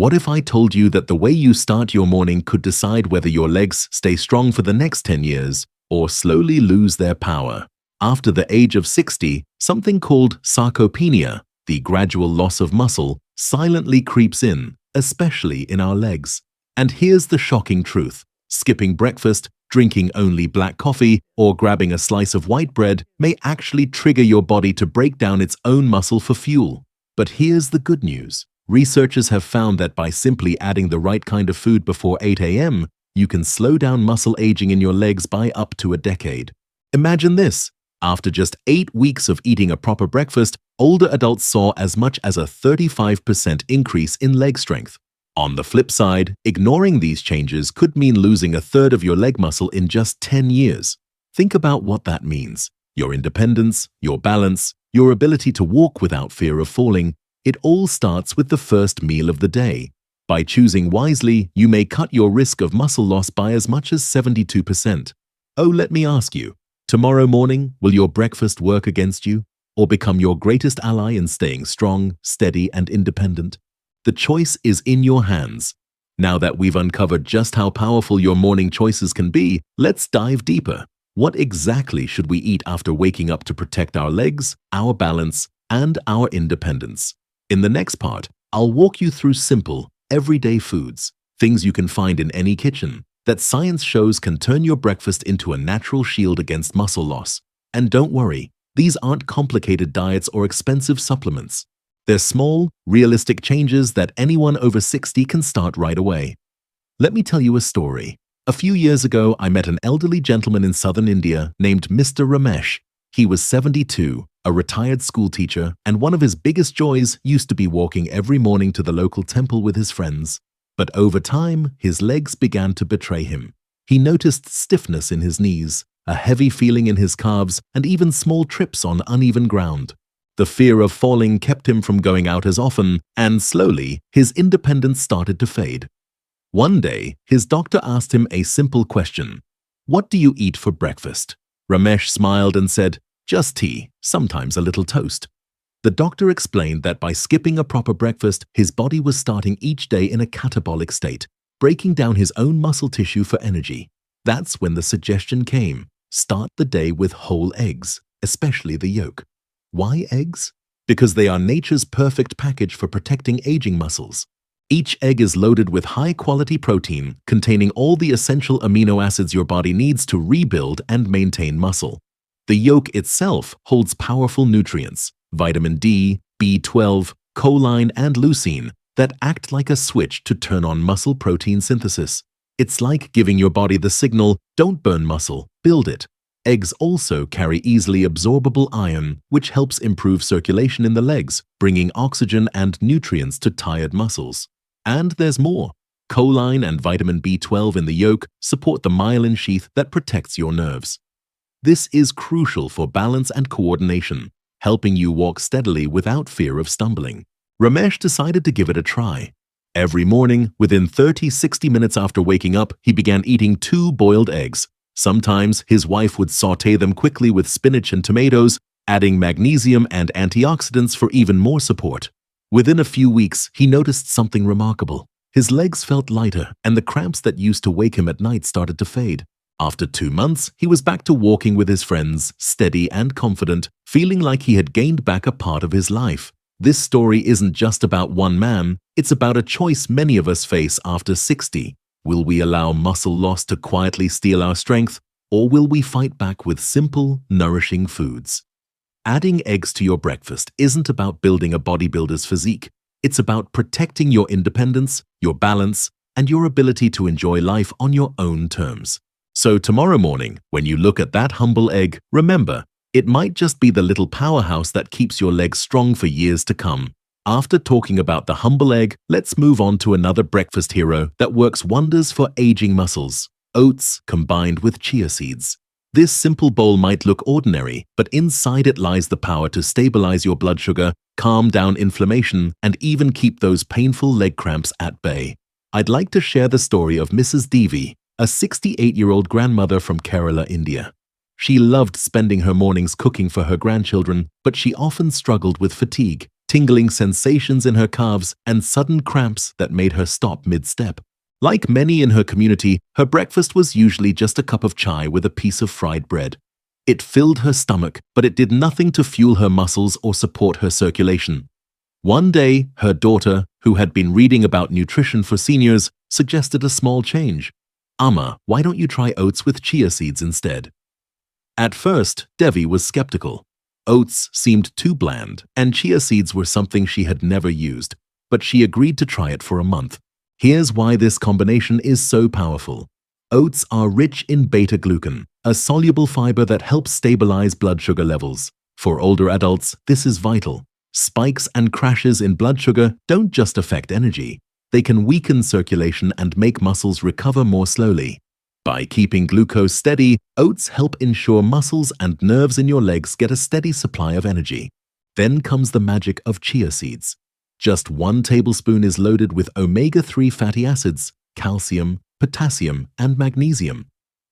What if I told you that the way you start your morning could decide whether your legs stay strong for the next 10 years or slowly lose their power? After the age of 60, something called sarcopenia, the gradual loss of muscle, silently creeps in, especially in our legs. And here's the shocking truth. Skipping breakfast, drinking only black coffee, or grabbing a slice of white bread may actually trigger your body to break down its own muscle for fuel. But here's the good news. Researchers have found that by simply adding the right kind of food before 8 a.m., you can slow down muscle aging in your legs by up to a decade. Imagine this. After just 8 weeks of eating a proper breakfast, older adults saw as much as a 35% increase in leg strength. On the flip side, ignoring these changes could mean losing a third of your leg muscle in just 10 years. Think about what that means. Your independence, your balance, your ability to walk without fear of falling, it all starts with the first meal of the day. By choosing wisely, you may cut your risk of muscle loss by as much as 72%. Oh, let me ask you, tomorrow morning, will your breakfast work against you or become your greatest ally in staying strong, steady, and independent? The choice is in your hands. Now that we've uncovered just how powerful your morning choices can be, let's dive deeper. What exactly should we eat after waking up to protect our legs, our balance, and our independence? In the next part, I'll walk you through simple, everyday foods, things you can find in any kitchen, that science shows can turn your breakfast into a natural shield against muscle loss. And don't worry, these aren't complicated diets or expensive supplements. They're small, realistic changes that anyone over 60 can start right away. Let me tell you a story. A few years ago, I met an elderly gentleman in southern India named Mr. Ramesh. He was 72, a retired schoolteacher, and one of his biggest joys used to be walking every morning to the local temple with his friends. But over time, his legs began to betray him. He noticed stiffness in his knees, a heavy feeling in his calves, and even small trips on uneven ground. The fear of falling kept him from going out as often, and slowly, his independence started to fade. One day, his doctor asked him a simple question. "What do you eat for breakfast?" Ramesh smiled and said, "Just tea, sometimes a little toast." The doctor explained that by skipping a proper breakfast, his body was starting each day in a catabolic state, breaking down his own muscle tissue for energy. That's when the suggestion came. Start the day with whole eggs, especially the yolk. Why eggs? Because they are nature's perfect package for protecting aging muscles. Each egg is loaded with high-quality protein, containing all the essential amino acids your body needs to rebuild and maintain muscle. The yolk itself holds powerful nutrients, vitamin D, B12, choline, and leucine, that act like a switch to turn on muscle protein synthesis. It's like giving your body the signal, don't burn muscle, build it. Eggs also carry easily absorbable iron, which helps improve circulation in the legs, bringing oxygen and nutrients to tired muscles. And there's more. Choline and vitamin B12 in the yolk support the myelin sheath that protects your nerves. This is crucial for balance and coordination, helping you walk steadily without fear of stumbling. Ramesh decided to give it a try. Every morning, within 30-60 minutes after waking up, he began eating 2 boiled eggs. Sometimes his wife would sauté them quickly with spinach and tomatoes, adding magnesium and antioxidants for even more support. Within a few weeks, he noticed something remarkable. His legs felt lighter, and the cramps that used to wake him at night started to fade. After 2 months, he was back to walking with his friends, steady and confident, feeling like he had gained back a part of his life. This story isn't just about one man, it's about a choice many of us face after 60. Will we allow muscle loss to quietly steal our strength, or will we fight back with simple, nourishing foods? Adding eggs to your breakfast isn't about building a bodybuilder's physique. It's about protecting your independence, your balance, and your ability to enjoy life on your own terms. So tomorrow morning, when you look at that humble egg, remember, it might just be the little powerhouse that keeps your legs strong for years to come. After talking about the humble egg, let's move on to another breakfast hero that works wonders for aging muscles: oats combined with chia seeds. This simple bowl might look ordinary, but inside it lies the power to stabilize your blood sugar, calm down inflammation, and even keep those painful leg cramps at bay. I'd like to share the story of Mrs. Devi, a 68-year-old grandmother from Kerala, India. She loved spending her mornings cooking for her grandchildren, but she often struggled with fatigue, tingling sensations in her calves, and sudden cramps that made her stop mid-step. Like many in her community, her breakfast was usually just a cup of chai with a piece of fried bread. It filled her stomach, but it did nothing to fuel her muscles or support her circulation. One day, her daughter, who had been reading about nutrition for seniors, suggested a small change. "Amma, why don't you try oats with chia seeds instead?" At first, Devi was skeptical. Oats seemed too bland, and chia seeds were something she had never used, but she agreed to try it for a month. Here's why this combination is so powerful. Oats are rich in beta-glucan, a soluble fiber that helps stabilize blood sugar levels. For older adults, this is vital. Spikes and crashes in blood sugar don't just affect energy. They can weaken circulation and make muscles recover more slowly. By keeping glucose steady, oats help ensure muscles and nerves in your legs get a steady supply of energy. Then comes the magic of chia seeds. Just 1 tablespoon is loaded with omega-3 fatty acids, calcium, potassium, and magnesium.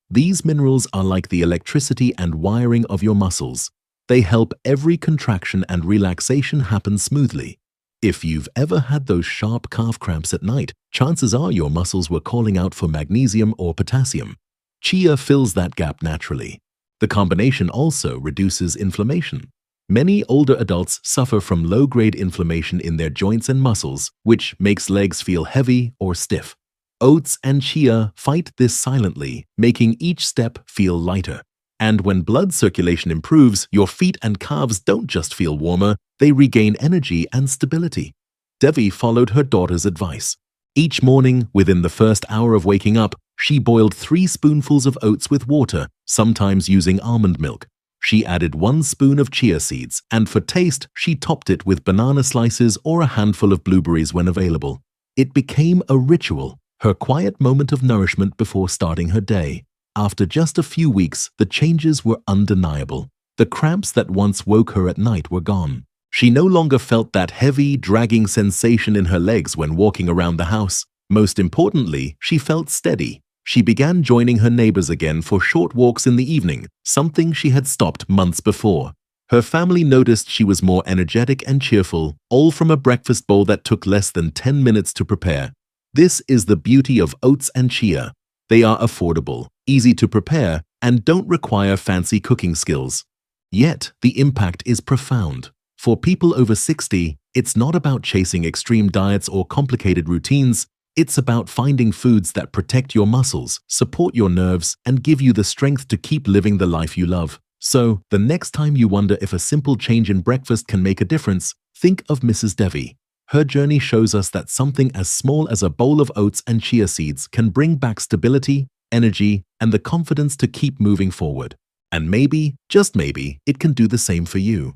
These minerals are like the electricity and wiring of your muscles. They help every contraction and relaxation happen smoothly. If you've ever had those sharp calf cramps at night, chances are your muscles were calling out for magnesium or potassium. Chia fills that gap naturally. The combination also reduces inflammation. Many older adults suffer from low-grade inflammation in their joints and muscles, which makes legs feel heavy or stiff. Oats and chia fight this silently, making each step feel lighter. And when blood circulation improves, your feet and calves don't just feel warmer, they regain energy and stability. Devi followed her daughter's advice. Each morning, within the first hour of waking up, she boiled 3 spoonfuls of oats with water, sometimes using almond milk. She added 1 spoon of chia seeds, and for taste, she topped it with banana slices or a handful of blueberries when available. It became a ritual, her quiet moment of nourishment before starting her day. After just a few weeks, the changes were undeniable. The cramps that once woke her at night were gone. She no longer felt that heavy, dragging sensation in her legs when walking around the house. Most importantly, she felt steady. She began joining her neighbors again for short walks in the evening, something she had stopped months before. Her family noticed she was more energetic and cheerful, all from a breakfast bowl that took less than 10 minutes to prepare. This is the beauty of oats and chia. They are affordable, easy to prepare, and don't require fancy cooking skills. Yet, the impact is profound. For people over 60, it's not about chasing extreme diets or complicated routines. It's about finding foods that protect your muscles, support your nerves, and give you the strength to keep living the life you love. So, the next time you wonder if a simple change in breakfast can make a difference, think of Mrs. Devi. Her journey shows us that something as small as a bowl of oats and chia seeds can bring back stability, energy, and the confidence to keep moving forward. And maybe, just maybe, it can do the same for you.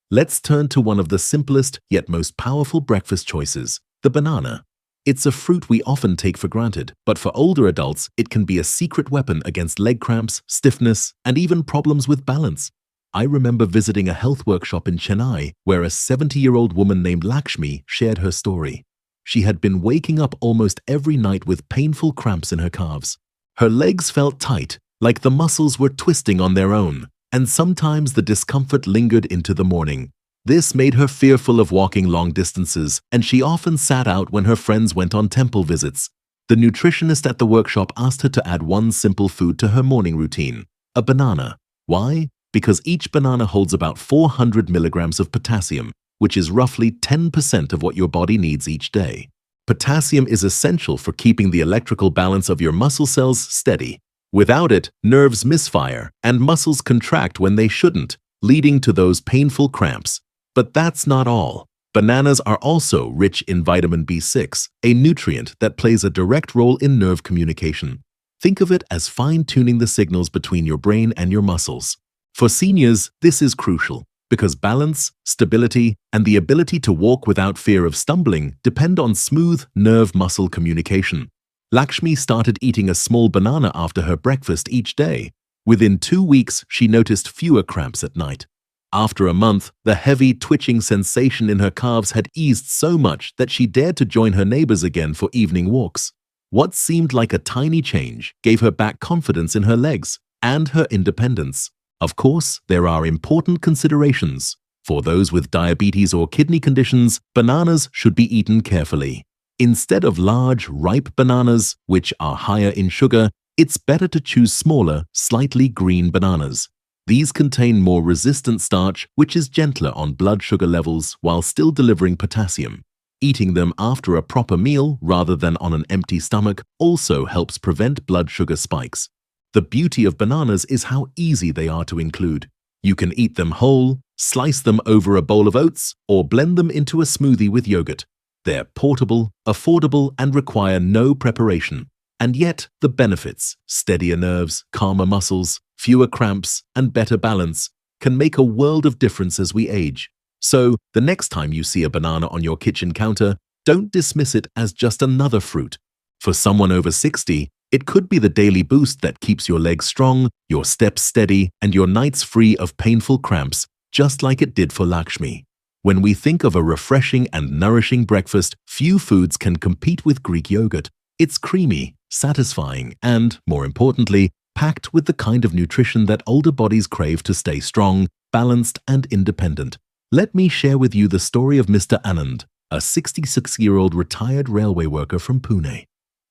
Let's turn to one of the simplest yet most powerful breakfast choices, the banana. It's a fruit we often take for granted, but for older adults, it can be a secret weapon against leg cramps, stiffness, and even problems with balance. I remember visiting a health workshop in Chennai where a 70-year-old woman named Lakshmi shared her story. She had been waking up almost every night with painful cramps in her calves. Her legs felt tight, like the muscles were twisting on their own, and sometimes the discomfort lingered into the morning. This made her fearful of walking long distances, and she often sat out when her friends went on temple visits. The nutritionist at the workshop asked her to add 1 simple food to her morning routine, a banana. Why? Because each banana holds about 400 milligrams of potassium, which is roughly 10% of what your body needs each day. Potassium is essential for keeping the electrical balance of your muscle cells steady. Without it, nerves misfire and muscles contract when they shouldn't, leading to those painful cramps. But that's not all. Bananas are also rich in vitamin B6, a nutrient that plays a direct role in nerve communication. Think of it as fine-tuning the signals between your brain and your muscles. For seniors, this is crucial because balance, stability, and the ability to walk without fear of stumbling depend on smooth nerve-muscle communication. Lakshmi started eating a small banana after her breakfast each day. Within 2 weeks, she noticed fewer cramps at night. After a month, the heavy, twitching sensation in her calves had eased so much that she dared to join her neighbors again for evening walks. What seemed like a tiny change gave her back confidence in her legs and her independence. Of course, there are important considerations. For those with diabetes or kidney conditions, bananas should be eaten carefully. Instead of large, ripe bananas, which are higher in sugar, it's better to choose smaller, slightly green bananas. These contain more resistant starch, which is gentler on blood sugar levels while still delivering potassium. Eating them after a proper meal rather than on an empty stomach also helps prevent blood sugar spikes. The beauty of bananas is how easy they are to include. You can eat them whole, slice them over a bowl of oats, or blend them into a smoothie with yogurt. They're portable, affordable, and require no preparation. And yet, the benefits, steadier nerves, calmer muscles, fewer cramps, and better balance, can make a world of difference as we age. So, the next time you see a banana on your kitchen counter, don't dismiss it as just another fruit. For someone over 60, it could be the daily boost that keeps your legs strong, your steps steady, and your nights free of painful cramps, just like it did for Lakshmi. When we think of a refreshing and nourishing breakfast, few foods can compete with Greek yogurt. It's creamy, satisfying, and, more importantly, packed with the kind of nutrition that older bodies crave to stay strong, balanced, and independent. Let me share with you the story of Mr. Anand, a 66-year-old retired railway worker from Pune.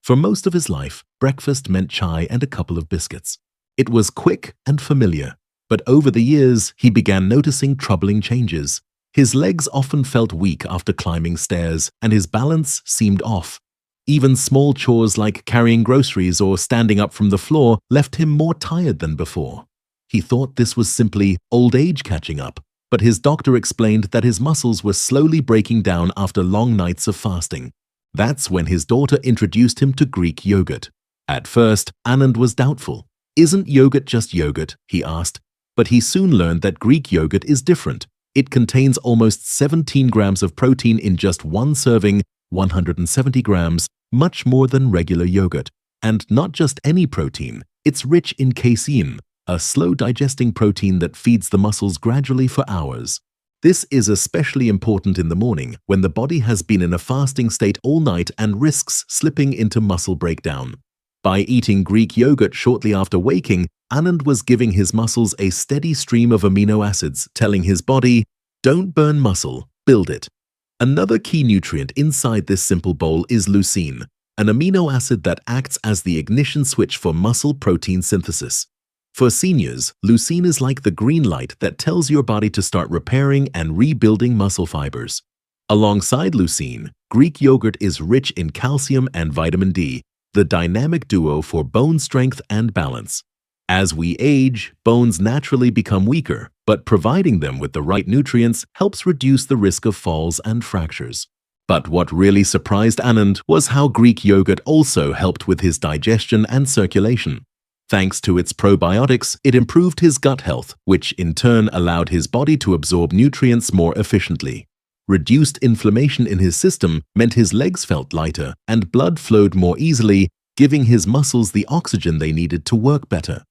For most of his life, breakfast meant chai and a couple of biscuits. It was quick and familiar, but over the years, he began noticing troubling changes. His legs often felt weak after climbing stairs, and his balance seemed off. Even small chores like carrying groceries or standing up from the floor left him more tired than before. He thought this was simply old age catching up, but his doctor explained that his muscles were slowly breaking down after long nights of fasting. That's when his daughter introduced him to Greek yogurt. At first, Anand was doubtful. "Isn't yogurt just yogurt?" he asked. But he soon learned that Greek yogurt is different. It contains almost 17 grams of protein in just one serving, 170 grams, much more than regular yogurt. And not just any protein, it's rich in casein, a slow-digesting protein that feeds the muscles gradually for hours. This is especially important in the morning when the body has been in a fasting state all night and risks slipping into muscle breakdown. By eating Greek yogurt shortly after waking, Anand was giving his muscles a steady stream of amino acids, telling his body, "Don't burn muscle, build it." Another key nutrient inside this simple bowl is leucine, an amino acid that acts as the ignition switch for muscle protein synthesis. For seniors, leucine is like the green light that tells your body to start repairing and rebuilding muscle fibers. Alongside leucine, Greek yogurt is rich in calcium and vitamin D, the dynamic duo for bone strength and balance. As we age, bones naturally become weaker, but providing them with the right nutrients helps reduce the risk of falls and fractures. But what really surprised Anand was how Greek yogurt also helped with his digestion and circulation. Thanks to its probiotics, it improved his gut health, which in turn allowed his body to absorb nutrients more efficiently. Reduced inflammation in his system meant his legs felt lighter and blood flowed more easily, giving his muscles the oxygen they needed to work better.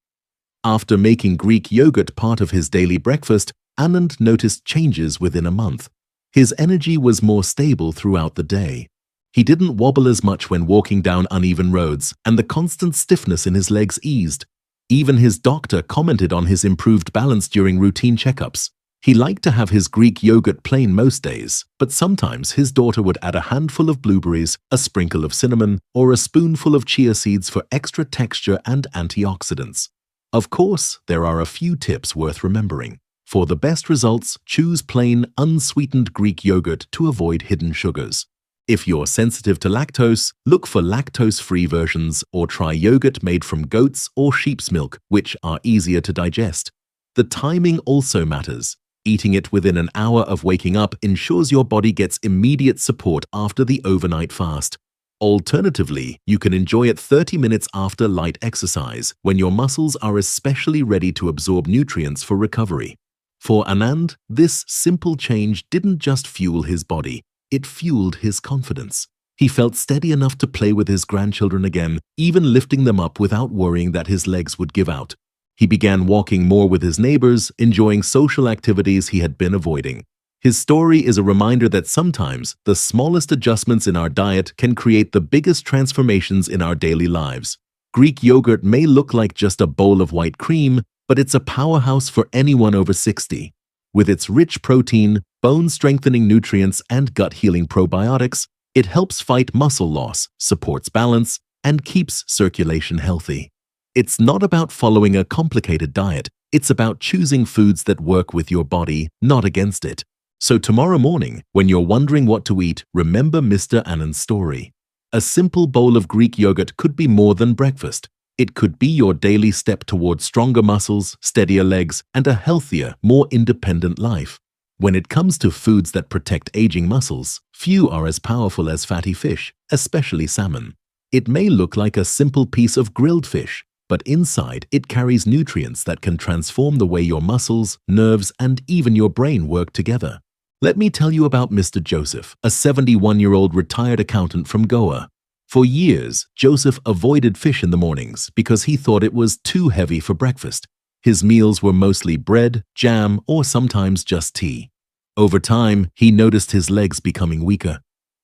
After making Greek yogurt part of his daily breakfast, Anand noticed changes within a month. His energy was more stable throughout the day. He didn't wobble as much when walking down uneven roads, and the constant stiffness in his legs eased. Even his doctor commented on his improved balance during routine checkups. He liked to have his Greek yogurt plain most days, but sometimes his daughter would add a handful of blueberries, a sprinkle of cinnamon, or a spoonful of chia seeds for extra texture and antioxidants. Of course, there are a few tips worth remembering. For the best results, choose plain, unsweetened Greek yogurt to avoid hidden sugars. If you're sensitive to lactose, look for lactose-free versions or try yogurt made from goat's or sheep's milk, which are easier to digest. The timing also matters. Eating it within an hour of waking up ensures your body gets immediate support after the overnight fast. Alternatively, you can enjoy it 30 minutes after light exercise, when your muscles are especially ready to absorb nutrients for recovery. For Anand, this simple change didn't just fuel his body, it fueled his confidence. He felt steady enough to play with his grandchildren again, even lifting them up without worrying that his legs would give out. He began walking more with his neighbors, enjoying social activities he had been avoiding. His story is a reminder that sometimes the smallest adjustments in our diet can create the biggest transformations in our daily lives. Greek yogurt may look like just a bowl of white cream, but it's a powerhouse for anyone over 60. With its rich protein, bone-strengthening nutrients, and gut-healing probiotics, it helps fight muscle loss, supports balance, and keeps circulation healthy. It's not about following a complicated diet. It's about choosing foods that work with your body, not against it. So tomorrow morning, when you're wondering what to eat, remember Mr. Annan's story. A simple bowl of Greek yogurt could be more than breakfast. It could be your daily step towards stronger muscles, steadier legs, and a healthier, more independent life. When it comes to foods that protect aging muscles, few are as powerful as fatty fish, especially salmon. It may look like a simple piece of grilled fish, but inside it carries nutrients that can transform the way your muscles, nerves, and even your brain work together. Let me tell you about Mr. Joseph, a 71-year-old retired accountant from Goa. For years, Joseph avoided fish in the mornings because he thought it was too heavy for breakfast. His meals were mostly bread, jam, or sometimes just tea. Over time, he noticed his legs becoming weaker.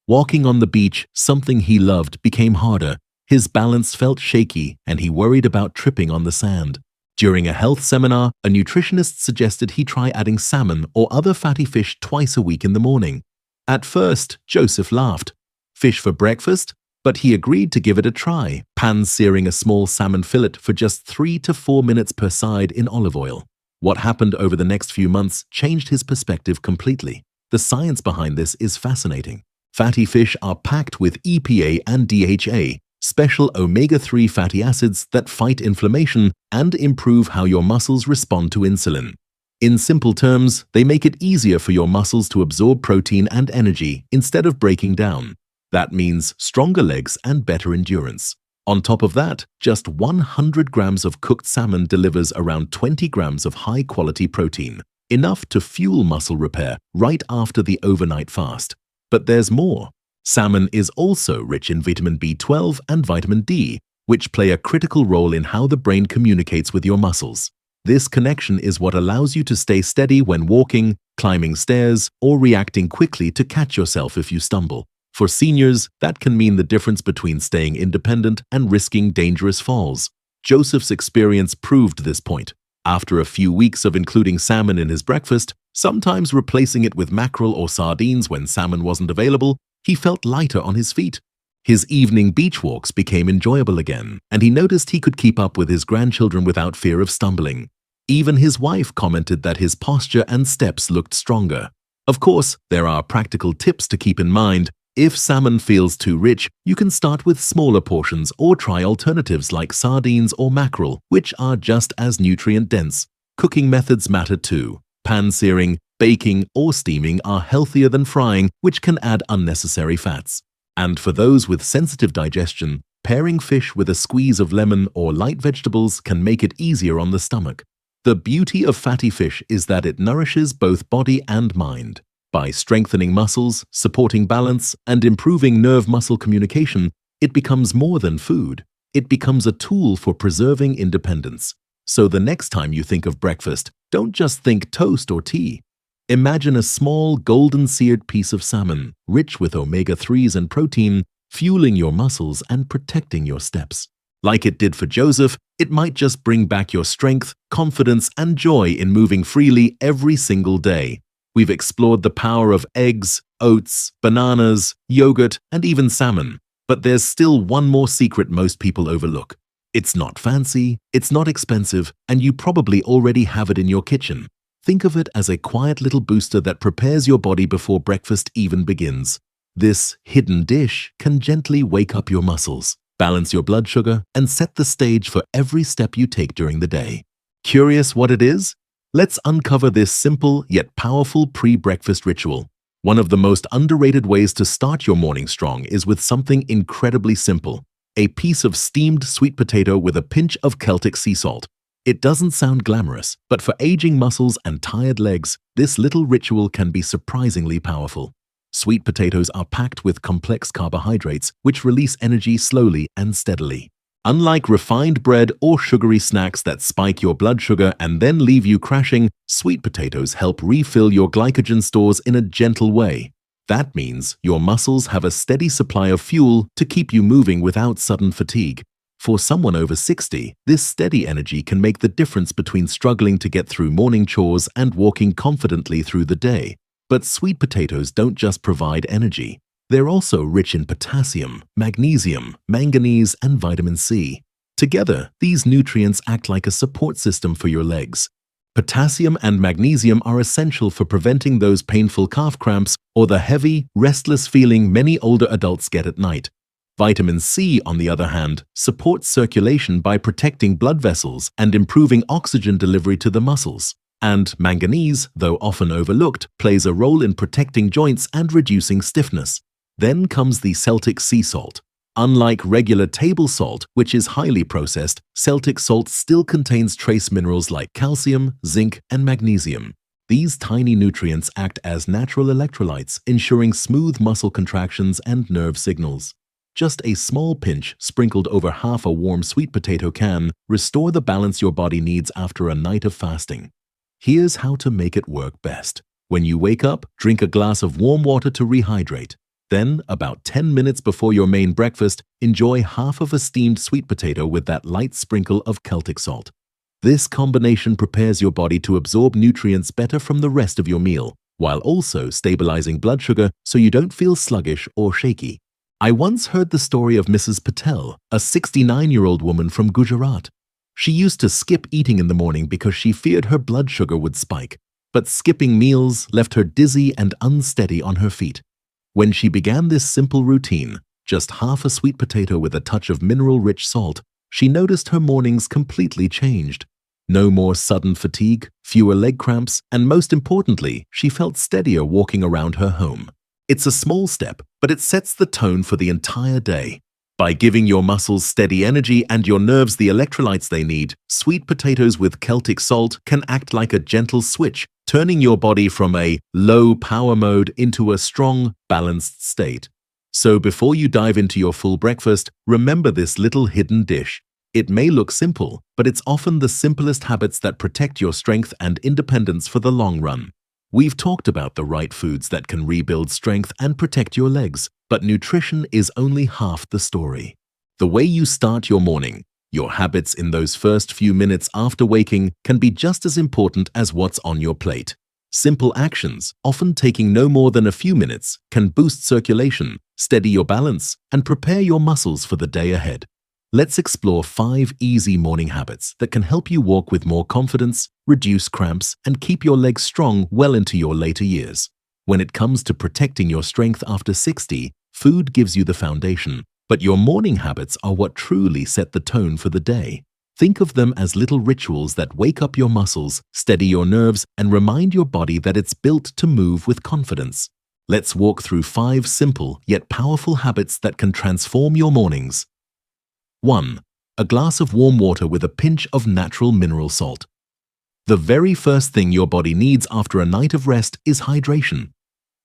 Walking on the beach, something he loved, became harder. His balance felt shaky, and he worried about tripping on the sand. During a health seminar, a nutritionist suggested he try adding salmon or other fatty fish twice a week in the morning. At first, Joseph laughed. Fish for breakfast? But he agreed to give it a try, pan-searing a small salmon fillet for just 3 to 4 minutes per side in olive oil. What happened over the next few months changed his perspective completely. The science behind this is fascinating. Fatty fish are packed with EPA and DHA, special omega-3 fatty acids that fight inflammation and improve how your muscles respond to insulin. In simple terms, they make it easier for your muscles to absorb protein and energy instead of breaking down. That means stronger legs and better endurance. On top of that, just 100 grams of cooked salmon delivers around 20 grams of high-quality protein, enough to fuel muscle repair right after the overnight fast. But there's more. Salmon is also rich in vitamin B12 and vitamin D, which play a critical role in how the brain communicates with your muscles. This connection is what allows you to stay steady when walking, climbing stairs, or reacting quickly to catch yourself if you stumble. For seniors, that can mean the difference between staying independent and risking dangerous falls. Joseph's experience proved this point. After a few weeks of including salmon in his breakfast, sometimes replacing it with mackerel or sardines when salmon wasn't available, he felt lighter on his feet. His evening beach walks became enjoyable again, and he noticed he could keep up with his grandchildren without fear of stumbling. Even his wife commented that his posture and steps looked stronger. Of course, there are practical tips to keep in mind. If salmon feels too rich, you can start with smaller portions or try alternatives like sardines or mackerel, which are just as nutrient-dense. Cooking methods matter too. Pan-searing, baking, or steaming are healthier than frying, which can add unnecessary fats. And for those with sensitive digestion, pairing fish with a squeeze of lemon or light vegetables can make it easier on the stomach. The beauty of fatty fish is that it nourishes both body and mind. By strengthening muscles, supporting balance, and improving nerve-muscle communication, it becomes more than food. It becomes a tool for preserving independence. So the next time you think of breakfast, don't just think toast or tea. Imagine a small, golden-seared piece of salmon, rich with omega-3s and protein, fueling your muscles and protecting your steps. Like it did for Joseph, it might just bring back your strength, confidence, and joy in moving freely every single day. We've explored the power of eggs, oats, bananas, yogurt, and even salmon. But there's still one more secret most people overlook. It's not fancy, it's not expensive, and you probably already have it in your kitchen. Think of it as a quiet little booster that prepares your body before breakfast even begins. This hidden dish can gently wake up your muscles, balance your blood sugar, and set the stage for every step you take during the day. Curious what it is? Let's uncover this simple yet powerful pre-breakfast ritual. One of the most underrated ways to start your morning strong is with something incredibly simple: a piece of steamed sweet potato with a pinch of Celtic sea salt. It doesn't sound glamorous, but for aging muscles and tired legs, this little ritual can be surprisingly powerful. Sweet potatoes are packed with complex carbohydrates, which release energy slowly and steadily. Unlike refined bread or sugary snacks that spike your blood sugar and then leave you crashing, sweet potatoes help refill your glycogen stores in a gentle way. That means your muscles have a steady supply of fuel to keep you moving without sudden fatigue. For someone over 60, this steady energy can make the difference between struggling to get through morning chores and walking confidently through the day. But sweet potatoes don't just provide energy. They're also rich in potassium, magnesium, manganese, and vitamin C. Together, these nutrients act like a support system for your legs. Potassium and magnesium are essential for preventing those painful calf cramps or the heavy, restless feeling many older adults get at night. Vitamin C, on the other hand, supports circulation by protecting blood vessels and improving oxygen delivery to the muscles. And manganese, though often overlooked, plays a role in protecting joints and reducing stiffness. Then comes the Celtic sea salt. Unlike regular table salt, which is highly processed, Celtic salt still contains trace minerals like calcium, zinc, and magnesium. These tiny nutrients act as natural electrolytes, ensuring smooth muscle contractions and nerve signals. Just a small pinch sprinkled over half a warm sweet potato can restore the balance your body needs after a night of fasting. Here's how to make it work best. When you wake up, drink a glass of warm water to rehydrate. Then, about 10 minutes before your main breakfast, enjoy half of a steamed sweet potato with that light sprinkle of Celtic salt. This combination prepares your body to absorb nutrients better from the rest of your meal, while also stabilizing blood sugar so you don't feel sluggish or shaky. I once heard the story of Mrs. Patel, a 69-year-old woman from Gujarat. She used to skip eating in the morning because she feared her blood sugar would spike. But skipping meals left her dizzy and unsteady on her feet. When she began this simple routine, just half a sweet potato with a touch of mineral-rich salt, she noticed her mornings completely changed. No more sudden fatigue, fewer leg cramps, and most importantly, she felt steadier walking around her home. It's a small step, but it sets the tone for the entire day. By giving your muscles steady energy and your nerves the electrolytes they need, sweet potatoes with Celtic salt can act like a gentle switch, turning your body from a low power mode into a strong, balanced state. So before you dive into your full breakfast, remember this little hidden dish. It may look simple, but it's often the simplest habits that protect your strength and independence for the long run. We've talked about the right foods that can rebuild strength and protect your legs, but nutrition is only half the story. The way you start your morning, your habits in those first few minutes after waking can be just as important as what's on your plate. Simple actions, often taking no more than a few minutes, can boost circulation, steady your balance, and prepare your muscles for the day ahead. Let's explore 5 easy morning habits that can help you walk with more confidence, reduce cramps, and keep your legs strong well into your later years. When it comes to protecting your strength after 60, food gives you the foundation, but your morning habits are what truly set the tone for the day. Think of them as little rituals that wake up your muscles, steady your nerves, and remind your body that it's built to move with confidence. Let's walk through 5 simple yet powerful habits that can transform your mornings. 1. A glass of warm water with a pinch of natural mineral salt. The very first thing your body needs after a night of rest is hydration.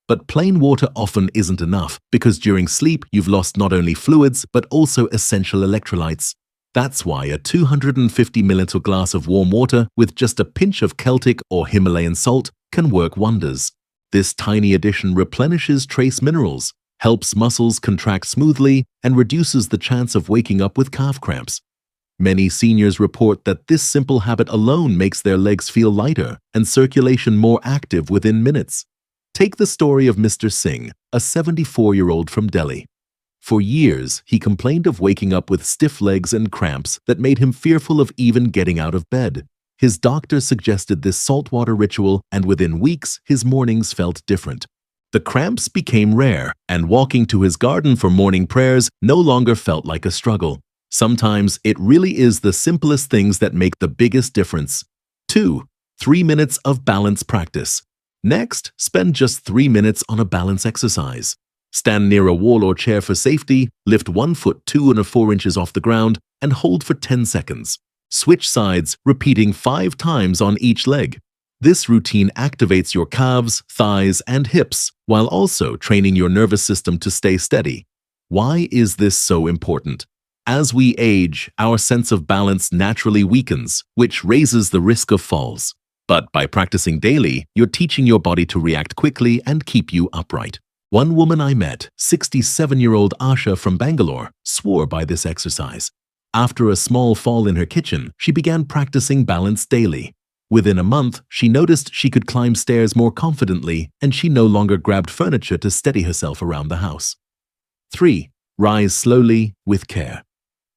But plain water often isn't enough because during sleep you've lost not only fluids but also essential electrolytes. That's why a 250 milliliter glass of warm water with just a pinch of Celtic or Himalayan salt can work wonders. This tiny addition replenishes trace minerals, helps muscles contract smoothly, and reduces the chance of waking up with calf cramps. Many seniors report that this simple habit alone makes their legs feel lighter and circulation more active within minutes. Take the story of Mr. Singh, a 74-year-old from Delhi. For years, he complained of waking up with stiff legs and cramps that made him fearful of even getting out of bed. His doctor suggested this saltwater ritual, and within weeks, his mornings felt different. The cramps became rare, and walking to his garden for morning prayers no longer felt like a struggle. Sometimes it really is the simplest things that make the biggest difference. 2. 3 minutes of balance practice. Next, spend just 3 minutes on a balance exercise. Stand near a wall or chair for safety, lift 1 foot 2¼ inches off the ground, and hold for 10 seconds. Switch sides, repeating 5 times on each leg. This routine activates your calves, thighs, and hips, while also training your nervous system to stay steady. Why is this so important? As we age, our sense of balance naturally weakens, which raises the risk of falls. But by practicing daily, you're teaching your body to react quickly and keep you upright. One woman I met, 67-year-old Asha from Bangalore, swore by this exercise. After a small fall in her kitchen, she began practicing balance daily. Within a month, she noticed she could climb stairs more confidently, and she no longer grabbed furniture to steady herself around the house. 3. Rise slowly with care.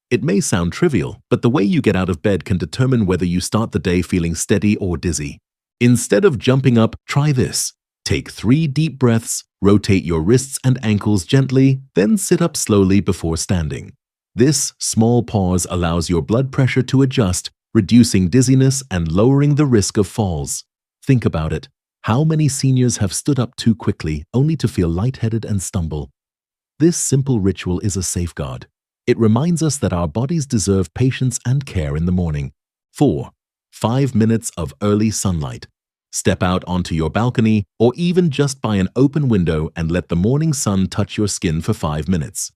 It may sound trivial, but the way you get out of bed can determine whether you start the day feeling steady or dizzy. Instead of jumping up, try this. Take 3 deep breaths, rotate your wrists and ankles gently, then sit up slowly before standing. This small pause allows your blood pressure to adjust, reducing dizziness and lowering the risk of falls. Think about it. How many seniors have stood up too quickly only to feel lightheaded and stumble? This simple ritual is a safeguard. It reminds us that our bodies deserve patience and care in the morning. 4. 5 minutes of early sunlight. Step out onto your balcony or even just by an open window and let the morning sun touch your skin for 5 minutes.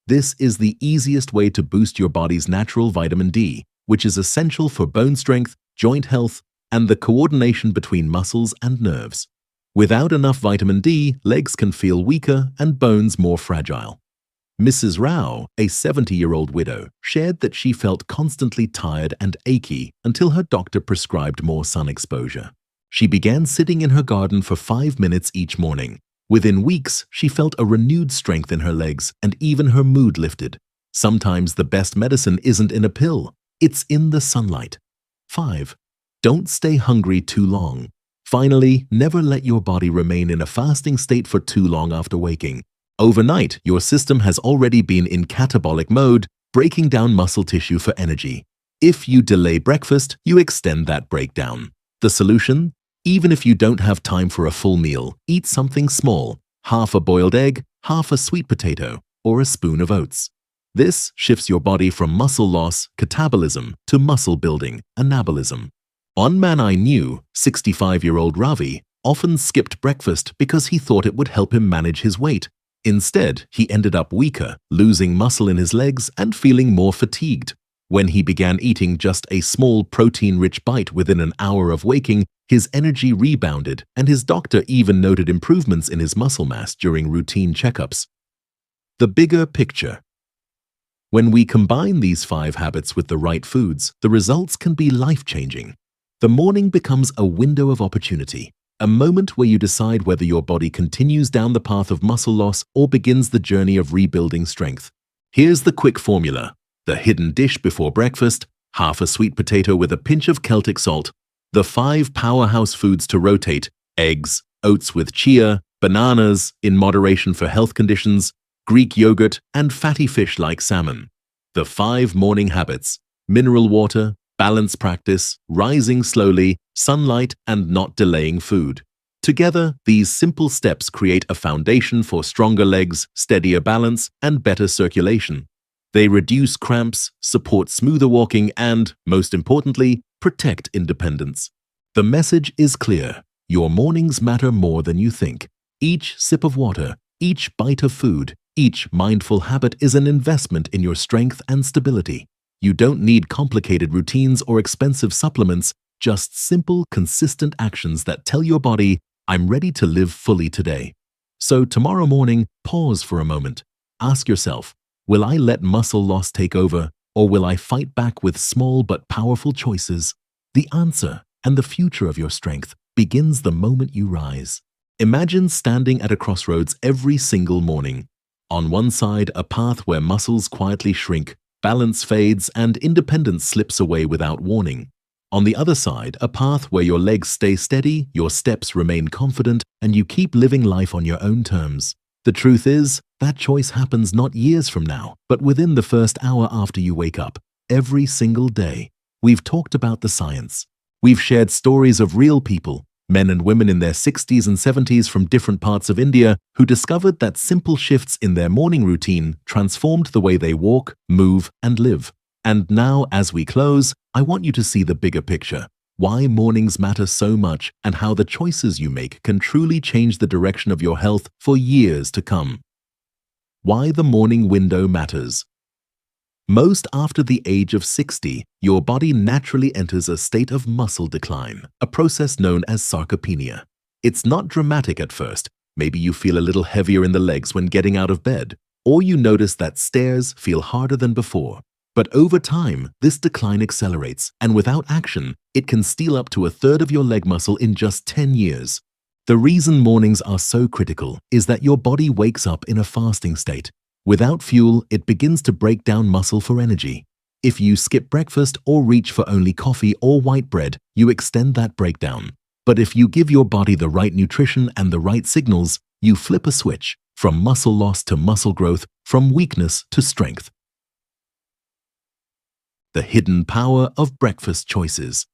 This is the easiest way to boost your body's natural vitamin D, which is essential for bone strength, joint health, and the coordination between muscles and nerves. Without enough vitamin D, legs can feel weaker and bones more fragile. Mrs. Rao, a 70-year-old widow, shared that she felt constantly tired and achy until her doctor prescribed more sun exposure. She began sitting in her garden for 5 minutes each morning. Within weeks, she felt a renewed strength in her legs and even her mood lifted. Sometimes the best medicine isn't in a pill, it's in the sunlight. 5. Don't stay hungry too long. Finally, never let your body remain in a fasting state for too long after waking. Overnight, your system has already been in catabolic mode, breaking down muscle tissue for energy. If you delay breakfast, you extend that breakdown. The solution? Even if you don't have time for a full meal, eat something small, half a boiled egg, half a sweet potato, or a spoon of oats. This shifts your body from muscle loss, catabolism, to muscle building, anabolism. One man I knew, 65-year-old Ravi, often skipped breakfast because he thought it would help him manage his weight. Instead, he ended up weaker, losing muscle in his legs and feeling more fatigued. When he began eating just a small protein-rich bite within an hour of waking, his energy rebounded, and his doctor even noted improvements in his muscle mass during routine checkups. The bigger picture. When we combine these 5 habits with the right foods, the results can be life-changing. The morning becomes a window of opportunity, a moment where you decide whether your body continues down the path of muscle loss or begins the journey of rebuilding strength. Here's the quick formula. The hidden dish before breakfast, half a sweet potato with a pinch of Celtic salt, the 5 powerhouse foods to rotate, eggs, oats with chia, bananas in moderation for health conditions, Greek yogurt, and fatty fish like salmon. The 5 morning habits, mineral water, balance practice, rising slowly, sunlight, and not delaying food. Together, these simple steps create a foundation for stronger legs, steadier balance, and better circulation. They reduce cramps, support smoother walking, and, most importantly, protect independence. The message is clear. Your mornings matter more than you think. Each sip of water, each bite of food, each mindful habit is an investment in your strength and stability. You don't need complicated routines or expensive supplements, just simple, consistent actions that tell your body, I'm ready to live fully today. So tomorrow morning, pause for a moment. Ask yourself, will I let muscle loss take over, or will I fight back with small but powerful choices? The answer and the future of your strength begins the moment you rise. Imagine standing at a crossroads every single morning. On one side, a path where muscles quietly shrink, balance fades, and independence slips away without warning. On the other side, a path where your legs stay steady, your steps remain confident, and you keep living life on your own terms. The truth is, that choice happens not years from now, but within the first hour after you wake up, every single day. We've talked about the science. We've shared stories of real people, men and women in their 60s and 70s from different parts of India who discovered that simple shifts in their morning routine transformed the way they walk, move, and live. And now, as we close, I want you to see the bigger picture. Why mornings matter so much and how the choices you make can truly change the direction of your health for years to come. Why the morning window matters. Most after the age of 60, your body naturally enters a state of muscle decline, a process known as sarcopenia. It's not dramatic at first. Maybe you feel a little heavier in the legs when getting out of bed, or you notice that stairs feel harder than before. But over time, this decline accelerates, and without action, it can steal up to a third of your leg muscle in just 10 years. The reason mornings are so critical is that your body wakes up in a fasting state. Without fuel, it begins to break down muscle for energy. If you skip breakfast or reach for only coffee or white bread, you extend that breakdown. But if you give your body the right nutrition and the right signals, you flip a switch from muscle loss to muscle growth, from weakness to strength. The hidden power of breakfast choices.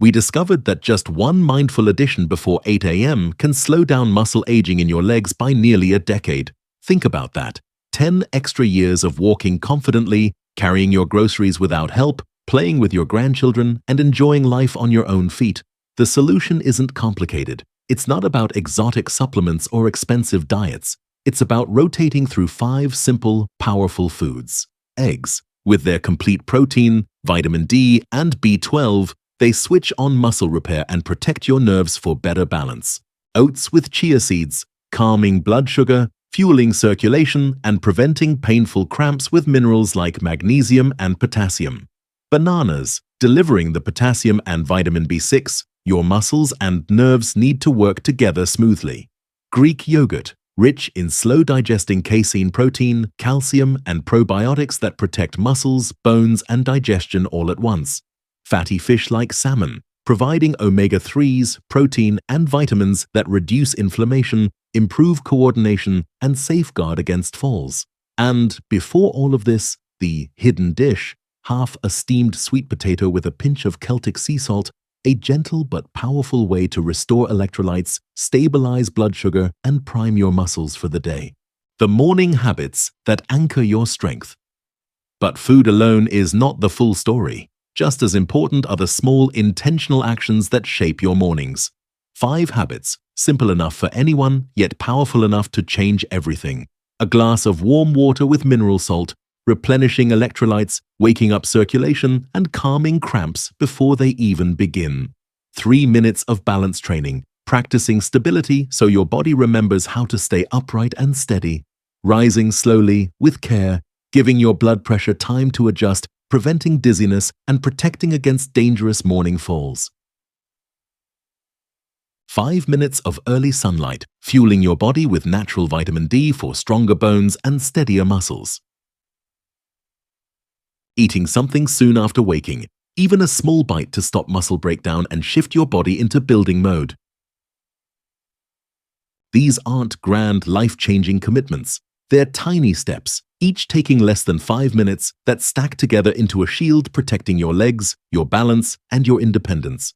We discovered that just one mindful addition before 8 a.m. can slow down muscle aging in your legs by nearly a decade. Think about that. 10 extra years of walking confidently, carrying your groceries without help, playing with your grandchildren, and enjoying life on your own feet. The solution isn't complicated. It's not about exotic supplements or expensive diets. It's about rotating through 5 simple, powerful foods. Eggs. With their complete protein, vitamin D, and B12, they switch on muscle repair and protect your nerves for better balance. Oats with chia seeds, calming blood sugar, fueling circulation, and preventing painful cramps with minerals like magnesium and potassium. Bananas, delivering the potassium and vitamin B6 your muscles and nerves need to work together smoothly. Greek yogurt, rich in slow-digesting casein protein, calcium, and probiotics that protect muscles, bones, and digestion all at once. Fatty fish like salmon, providing omega-3s, protein, and vitamins that reduce inflammation, improve coordination, and safeguard against falls. And before all of this, the hidden dish, half a steamed sweet potato with a pinch of Celtic sea salt, a gentle but powerful way to restore electrolytes, stabilize blood sugar, and prime your muscles for the day. The morning habits that anchor your strength. But food alone is not the full story. Just as important are the small, intentional actions that shape your mornings. 5 habits, simple enough for anyone, yet powerful enough to change everything. A glass of warm water with mineral salt, replenishing electrolytes, waking up circulation, and calming cramps before they even begin. 3 minutes of balance training, practicing stability so your body remembers how to stay upright and steady. Rising slowly, with care, giving your blood pressure time to adjust, preventing dizziness, and protecting against dangerous morning falls. 5 minutes of early sunlight, fueling your body with natural vitamin D for stronger bones and steadier muscles. Eating something soon after waking, even a small bite to stop muscle breakdown and shift your body into building mode. These aren't grand, life-changing commitments. They're tiny steps, each taking less than 5 minutes, that stack together into a shield protecting your legs, your balance, and your independence.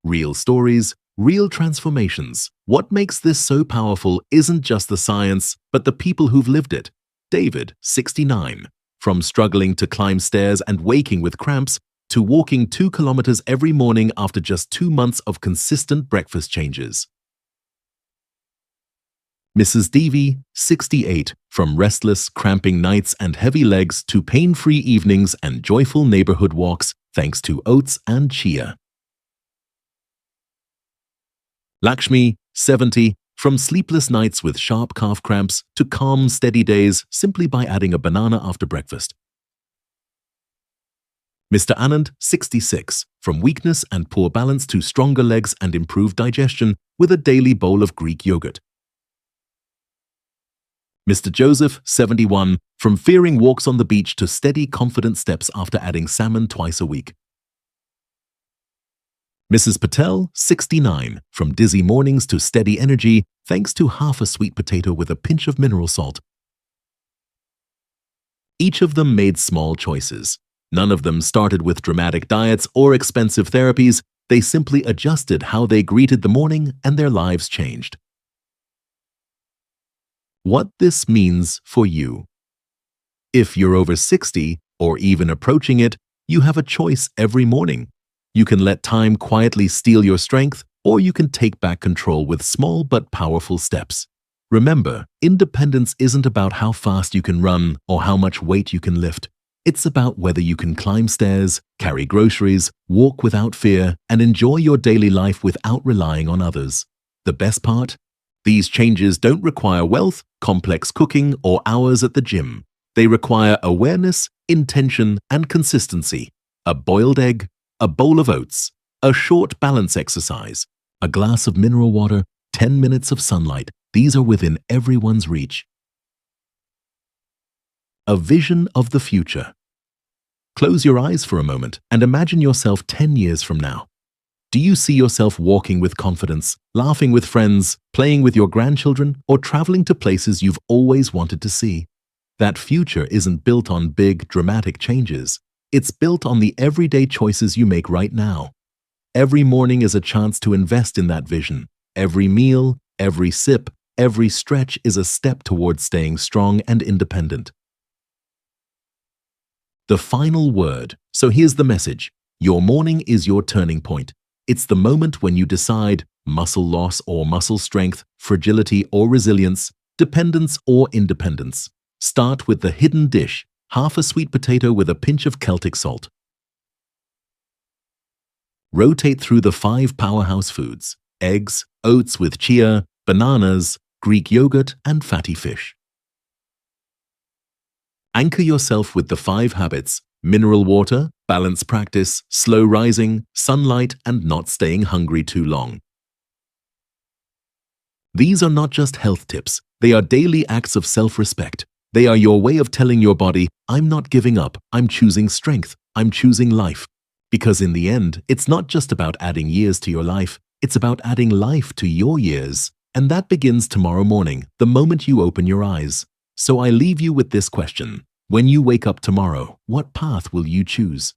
Real stories, real transformations. What makes this so powerful isn't just the science, but the people who've lived it. David, 69, from struggling to climb stairs and waking with cramps, to walking 2 kilometers every morning after just 2 months of consistent breakfast changes. Mrs. Devi, 68, from restless, cramping nights and heavy legs to pain-free evenings and joyful neighborhood walks thanks to oats and chia. Lakshmi, 70, from sleepless nights with sharp calf cramps to calm, steady days simply by adding a banana after breakfast. Mr. Anand, 66, from weakness and poor balance to stronger legs and improved digestion with a daily bowl of Greek yogurt. Mr. Joseph, 71, from fearing walks on the beach to steady, confident steps after adding salmon twice a week. Mrs. Patel, 69, from dizzy mornings to steady energy thanks to half a sweet potato with a pinch of mineral salt. Each of them made small choices. None of them started with dramatic diets or expensive therapies. They simply adjusted how they greeted the morning and their lives changed. What this means for you. If you're over 60 or even approaching it, you have a choice every morning. You can let time quietly steal your strength, or you can take back control with small but powerful steps. Remember, independence isn't about how fast you can run or how much weight you can lift. It's about whether you can climb stairs, carry groceries, walk without fear, and enjoy your daily life without relying on others. The best part? These changes don't require wealth, complex cooking, or hours at the gym. They require awareness, intention, and consistency. A boiled egg, a bowl of oats, a short balance exercise, a glass of mineral water, 10 minutes of sunlight. These are within everyone's reach. A vision of the future. Close your eyes for a moment and imagine yourself 10 years from now. Do you see yourself walking with confidence, laughing with friends, playing with your grandchildren, or traveling to places you've always wanted to see? That future isn't built on big, dramatic changes. It's built on the everyday choices you make right now. Every morning is a chance to invest in that vision. Every meal, every sip, every stretch is a step towards staying strong and independent. The final word. So here's the message. Your morning is your turning point. It's the moment when you decide muscle loss or muscle strength, fragility or resilience, dependence or independence. Start with the hidden dish, half a sweet potato with a pinch of Celtic salt. Rotate through the 5 powerhouse foods: eggs, oats with chia, bananas, Greek yogurt, and fatty fish. Anchor yourself with the 5 habits: mineral water, balance practice, slow rising, sunlight, and not staying hungry too long. These are not just health tips, they are daily acts of self-respect. They are your way of telling your body, I'm not giving up, I'm choosing strength, I'm choosing life. Because in the end, it's not just about adding years to your life, it's about adding life to your years. And that begins tomorrow morning, the moment you open your eyes. So I leave you with this question. When you wake up tomorrow, what path will you choose?